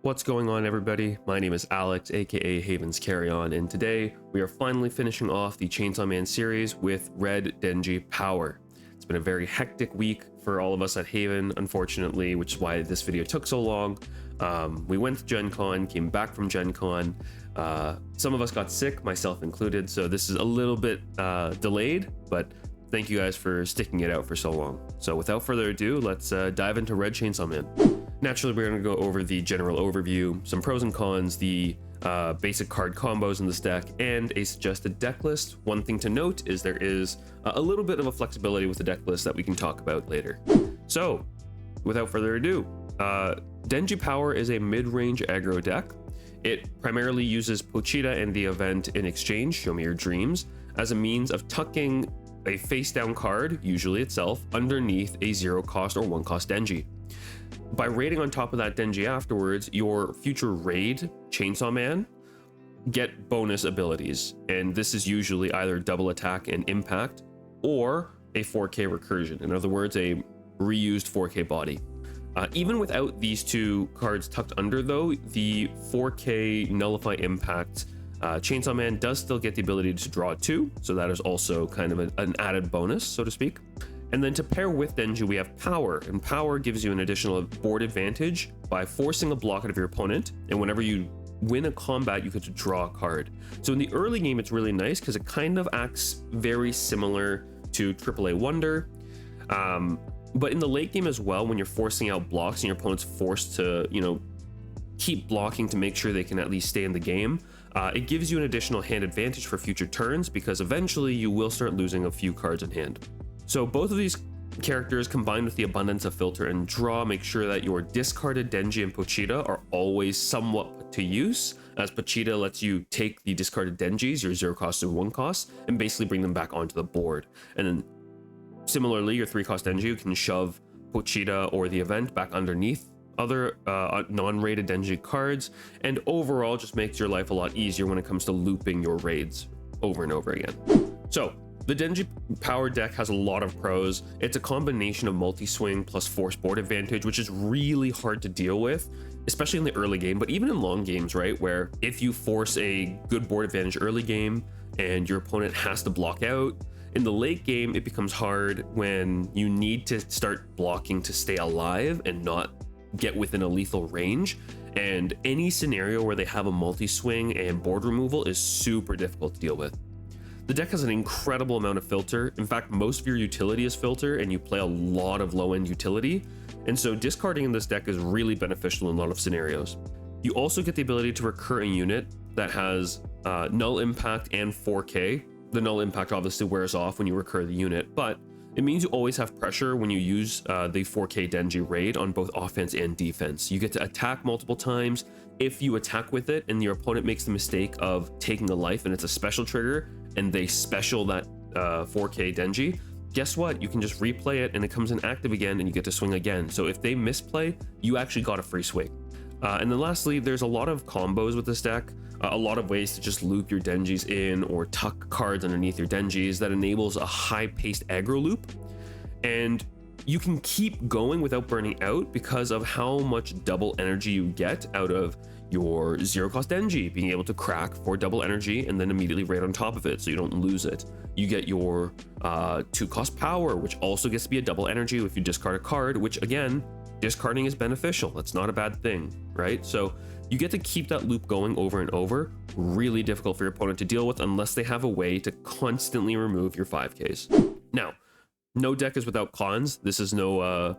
What's going on, everybody? My name is Alex, aka Haven's Carryion, and today we are finally finishing off the Chainsaw Man series with Red Denji Power. It's been a very hectic week for all of us at Haven, unfortunately, which is why this video took so long. We went to Gen Con, came back from Gen Con. Some of us got sick, myself included, so this is a little bit delayed, but thank you guys for sticking it out for so long. So without further ado, let's dive into Red Chainsaw Man. Naturally, we're going to go over the general overview, some pros and cons, the basic card combos in this deck, and a suggested deck list. One thing to note is there is a little bit of a flexibility with the deck list that we can talk about later. So, without further ado, Denji Power is a mid-range aggro deck. It primarily uses Pochita and the event in exchange, Show Me Your Dreams, as a means of tucking a face-down card, usually itself, underneath a 0-cost or 1-cost Denji. By raiding on top of that Denji afterwards, your future raid, Chainsaw Man, get bonus abilities. And this is usually either double attack and impact, or a 4K recursion. In other words, a reused 4K body. Even without these two cards tucked under though, the 4K nullify impact Chainsaw Man does still get the ability to draw 2, so that is also kind of an added bonus, so to speak. And then to pair with Denji, we have Power, and Power gives you an additional board advantage by forcing a block out of your opponent, and whenever you win a combat, you get to draw a card. So in the early game, it's really nice because it kind of acts very similar to AAA Wonder, but in the late game as well, when you're forcing out blocks and your opponent's forced to, keep blocking to make sure they can at least stay in the game, it gives you an additional hand advantage for future turns because eventually you will start losing a few cards in hand. So both of these characters, combined with the abundance of filter and draw, make sure that your discarded Denji and Pochita are always somewhat put to use, as Pochita lets you take the discarded Denjis, your 0-cost and 1-cost, and basically bring them back onto the board. And then similarly, your 3-cost Denji, you can shove Pochita or the event back underneath other non-rated Denji cards, and overall just makes your life a lot easier when it comes to looping your raids over and over again. So the Denji Power Deck has a lot of pros. It's a combination of multi-swing plus force board advantage, which is really hard to deal with, especially in the early game, but even in long games, right? Where if you force a good board advantage early game and your opponent has to block out, in the late game, it becomes hard when you need to start blocking to stay alive and not get within a lethal range. And any scenario where they have a multi-swing and board removal is super difficult to deal with. The deck has an incredible amount of filter. In fact, most of your utility is filter and you play a lot of low-end utility. And so discarding in this deck is really beneficial in a lot of scenarios. You also get the ability to recur a unit that has null impact and 4K. The null impact obviously wears off when you recur the unit, but it means you always have pressure when you use the 4K Denji raid on both offense and defense. You get to attack multiple times. If you attack with it and your opponent makes the mistake of taking a life and it's a special trigger, and they special that 4K Denji, guess what? You can just replay it and it comes in active again and you get to swing again. So if they misplay, you actually got a free swing. And then lastly, there's a lot of combos with this deck, a lot of ways to just loop your Denjis in or tuck cards underneath your Denjis that enables a high-paced aggro loop. And you can keep going without burning out because of how much double energy you get out of your 0-cost Denji being able to crack for double energy and then immediately raid on top of it so you don't lose it. You get your 2-cost Power, which also gets to be a double energy if you discard a card, which again, discarding is beneficial. That's not a bad thing, right? So you get to keep that loop going over and over. Really difficult for your opponent to deal with unless they have a way to constantly remove your 5Ks. Now, no deck is without cons. This is no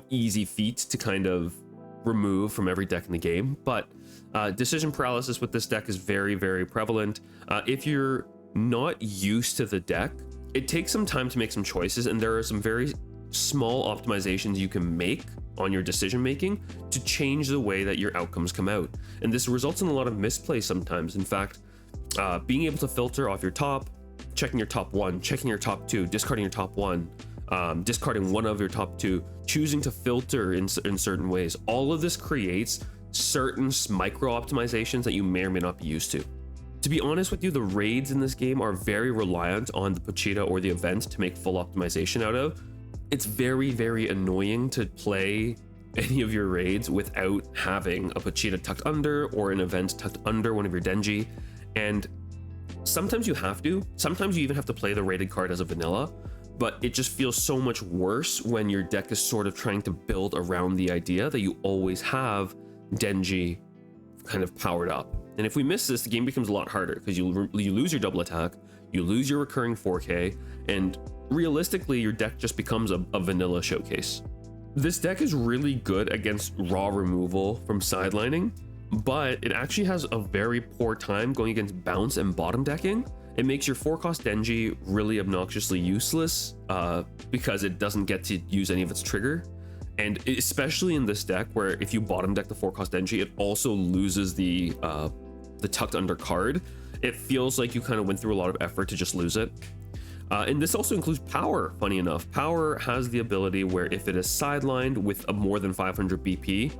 easy feat to kind of remove from every deck in the game, but decision paralysis with this deck is very, very prevalent. If you're not used to the deck, it takes some time to make some choices, and there are some very small optimizations you can make on your decision making to change the way that your outcomes come out, and this results in a lot of misplay sometimes. In fact, being able to filter off your top, checking your top 1, checking your top 2, discarding your top 1, discarding one of your top 2, choosing to filter in certain ways. All of this creates certain micro optimizations that you may or may not be used to. To be honest with you, the raids in this game are very reliant on the Pochita or the event to make full optimization out of. It's very, very annoying to play any of your raids without having a Pochita tucked under or an event tucked under one of your Denji. And sometimes you have to, sometimes you even have to play the rated card as a vanilla, but it just feels so much worse when your deck is sort of trying to build around the idea that you always have Denji kind of powered up. And if we miss this, the game becomes a lot harder because you lose your double attack, you lose your recurring 4K, and realistically, your deck just becomes a vanilla showcase. This deck is really good against raw removal from sidelining, but it actually has a very poor time going against bounce and bottom decking. It makes your 4-cost Denji really obnoxiously useless because it doesn't get to use any of its trigger. And especially in this deck, where if you bottom deck the 4-cost Denji, it also loses the tucked under card. It feels like you kind of went through a lot of effort to just lose it. And this also includes power, funny enough. Power has the ability where if it is sidelined with a more than 500 BP,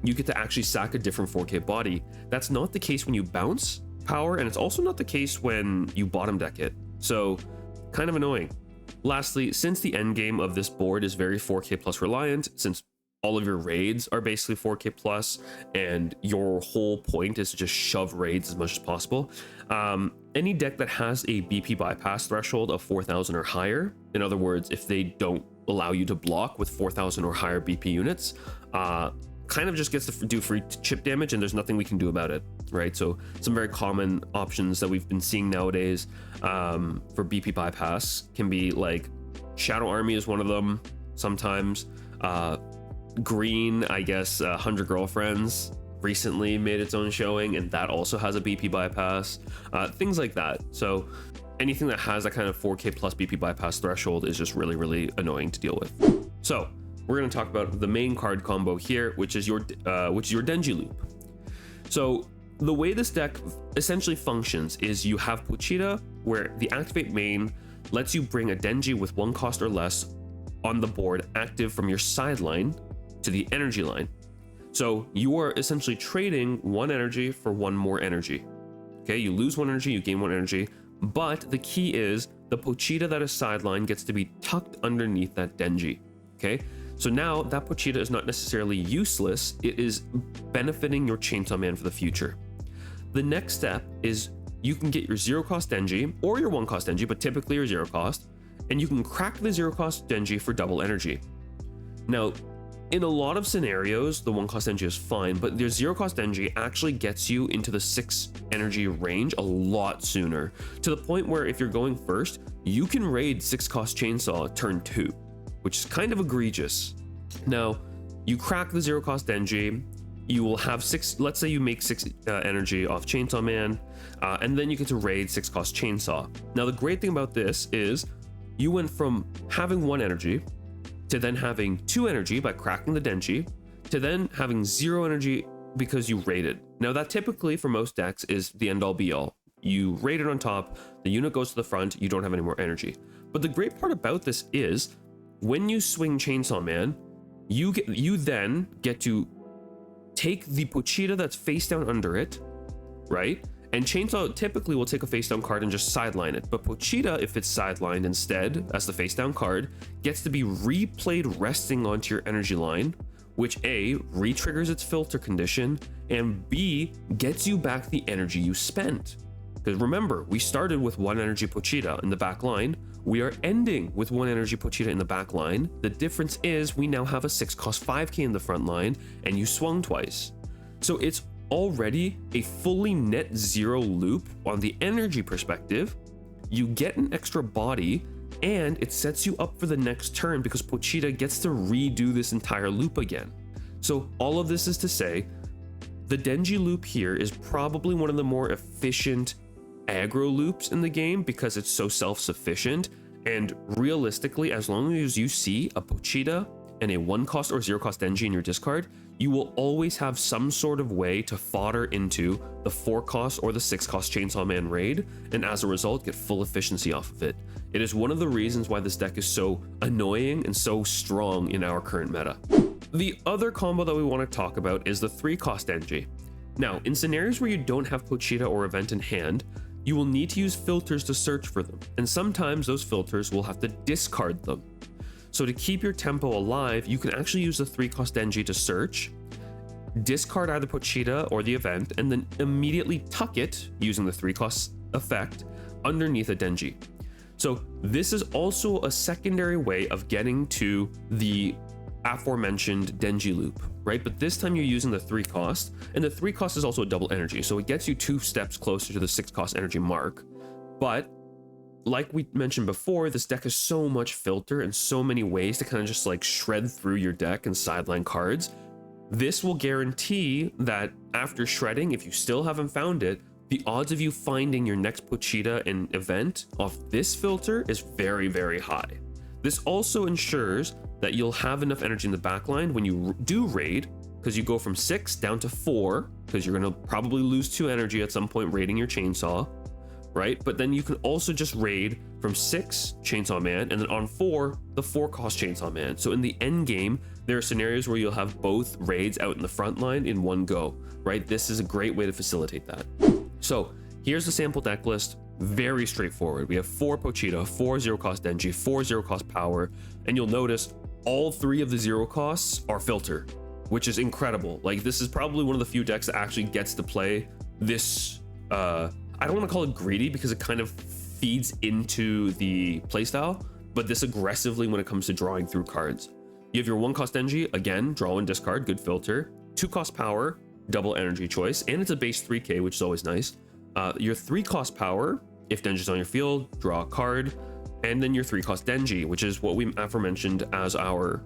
you get to actually sack a different 4K body. That's not the case when you bounce power, and it's also not the case when you bottom deck it. So kind of annoying. Lastly, since the end game of this board is very 4K plus reliant, since all of your raids are basically 4K plus, and your whole point is to just shove raids as much as possible. Any deck that has a BP bypass threshold of 4,000 or higher, in other words, if they don't allow you to block with 4,000 or higher BP units, kind of just gets to do free chip damage, and there's nothing we can do about it, right? So some very common options that we've been seeing nowadays for BP bypass can be like Shadow Army is one of them sometimes. Green, I guess 100 Girlfriends recently made its own showing, and that also has a BP bypass, things like that. So anything that has that kind of 4K plus BP bypass threshold is just really, really annoying to deal with. So we're going to talk about the main card combo here, which is your Denji loop. So the way this deck essentially functions is you have Pochita, where the activate main lets you bring a Denji with 1 cost or less on the board active from your sideline to the energy line. So you are essentially trading 1 energy for 1 more energy. Okay, you lose 1 energy, you gain 1 energy, but the key is the Pochita that is sideline gets to be tucked underneath that Denji. Okay, so now that Pochita is not necessarily useless, it is benefiting your Chainsaw Man for the future. The next step is you can get your 0-cost Denji or your 1-cost Denji, but typically your 0-cost, and you can crack the 0-cost Denji for double energy. Now, in a lot of scenarios, the 1-cost Denji is fine, but your 0-cost Denji actually gets you into the 6 energy range a lot sooner, to the point where if you're going first, you can raid 6-cost Chainsaw turn 2, which is kind of egregious. Now, you crack the 0-cost Denji, you will have 6, let's say you make 6 energy off Chainsaw Man, and then you get to raid 6-cost Chainsaw. Now, the great thing about this is you went from having 1 energy to then having 2 energy by cracking the Denji, to then having 0 energy because you raided. Now that typically for most decks is the end all be all. You raided on top, the unit goes to the front, you don't have any more energy. But the great part about this is when you swing Chainsaw Man, you then get to take the Pochita that's face down under it, right? And Chainsaw typically will take a face down card and just sideline it, but Pochita, if it's sidelined instead as the face down card, gets to be replayed resting onto your energy line, which A, re-triggers its filter condition, and B, gets you back the energy you spent. Because remember, we started with 1 energy Pochita in the back line, we are ending with 1 energy Pochita in the back line. The difference is we now have a 6-cost 5K in the front line, and you swung twice. So it's already a fully net 0 loop on the energy perspective. You get an extra body, and it sets you up for the next turn because Pochita gets to redo this entire loop again. So all of this is to say, the Denji loop here is probably one of the more efficient aggro loops in the game because it's so self-sufficient, and realistically, as long as you see a Pochita and a 1-cost or 0-cost Denji in your discard, you will always have some sort of way to fodder into the 4-cost or the 6-cost Chainsaw Man raid, and as a result, get full efficiency off of it. It is one of the reasons why this deck is so annoying and so strong in our current meta. The other combo that we want to talk about is the 3-cost Denji. Now, in scenarios where you don't have Pochita or event in hand, you will need to use filters to search for them, and sometimes those filters will have to discard them. So to keep your tempo alive, you can actually use the 3-cost Denji to search, discard either Pochita or the event, and then immediately tuck it using the 3-cost effect underneath a Denji. So this is also a secondary way of getting to the aforementioned Denji loop, right? But this time you're using the 3-cost, and the 3-cost is also a double energy, so it gets you 2 steps closer to the 6-cost energy mark. But like we mentioned before, this deck has so much filter and so many ways to kind of just like shred through your deck and sideline cards. This will guarantee that after shredding, if you still haven't found it, the odds of you finding your next Pochita and event off this filter is very, very high. This also ensures that you'll have enough energy in the backline when you do raid, because you go from 6 down to 4, because you're going to probably lose 2 energy at some point raiding your chainsaw, right? But then you can also just raid from 6 Chainsaw Man, and then on 4, the 4-cost Chainsaw Man. So in the end game, there are scenarios where you'll have both raids out in the front line in one go, right? This is a great way to facilitate that. So here's the sample deck list. Very straightforward. We have 4 Pochita, 4 0-cost Denji, 4 0-cost Power, and you'll notice all 3 of the 0 costs are filter, which is incredible. Like, this is probably one of the few decks that actually gets to play this, I don't want to call it greedy because it kind of feeds into the playstyle, but this aggressively when it comes to drawing through cards. You have your 1-cost Denji, again, draw and discard, good filter. 2-cost Power, double energy choice, and it's a base 3k, which is always nice. Your 3-cost Power, if Denji's on your field, draw a card, and then your 3-cost Denji, which is what we aforementioned as our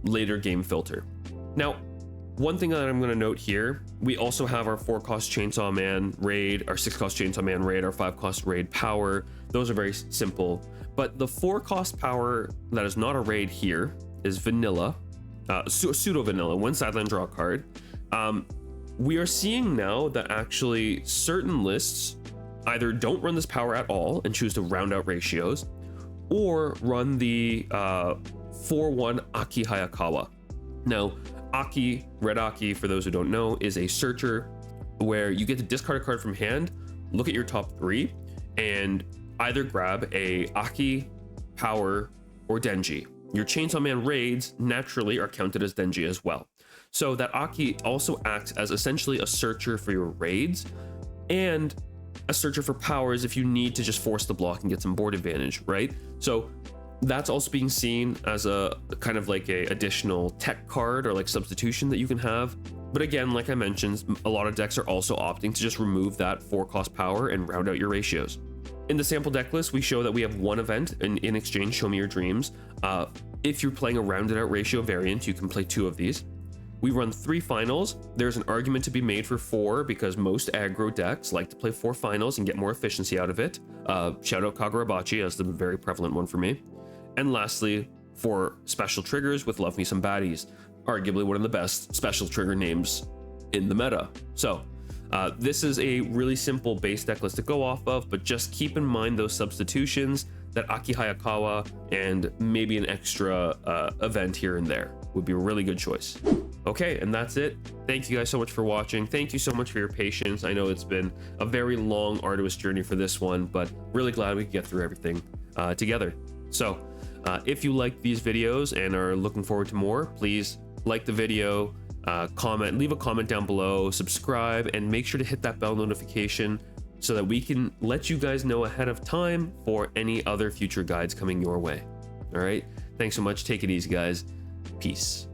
later game filter. Now, one thing that I'm going to note here, we also have our 4-cost Chainsaw Man raid, our 6-cost Chainsaw Man raid, our 5-cost raid Power. Those are very simple, but the 4-cost Power that is not a raid here is vanilla, pseudo vanilla, 1 sideline draw card. We are seeing now that actually certain lists either don't run this power at all and choose to round out ratios, or run the 4-1 Aki Hayakawa. Now, Aki, Red Aki, for those who don't know, is a searcher where you get to discard a card from hand, look at your top 3, and either grab a Aki, Power, or Denji. Your Chainsaw Man raids naturally are counted as Denji as well. So that Aki also acts as essentially a searcher for your raids and a searcher for powers if you need to just force the block and get some board advantage, right? So that's also being seen as a kind of like a additional tech card or like substitution that you can have. But again, like I mentioned, a lot of decks are also opting to just remove that 4-cost power and round out your ratios. In the sample deck list, we show that we have 1 event, and in exchange, Show Me Your Dreams. If you're playing a rounded out ratio variant, you can play 2 of these. We run 3 finals. There's an argument to be made for 4 because most aggro decks like to play 4 finals and get more efficiency out of it. Shout out Kagurabachi as the very prevalent one for me. And lastly, 4 special triggers with Love Me Some Baddies, arguably one of the best special trigger names in the meta. So this is a really simple base deck list to go off of, but just keep in mind those substitutions, that Aki Hayakawa and maybe an extra event here and there would be a really good choice. Okay, and that's it. Thank you guys so much for watching. Thank you so much for your patience. I know it's been a very long, arduous journey for this one, but really glad we could get through everything together. So if you like these videos and are looking forward to more, please like the video, comment, leave a comment down below, subscribe, and make sure to hit that bell notification so that we can let you guys know ahead of time for any other future guides coming your way. All right, thanks so much. Take it easy, guys. Peace.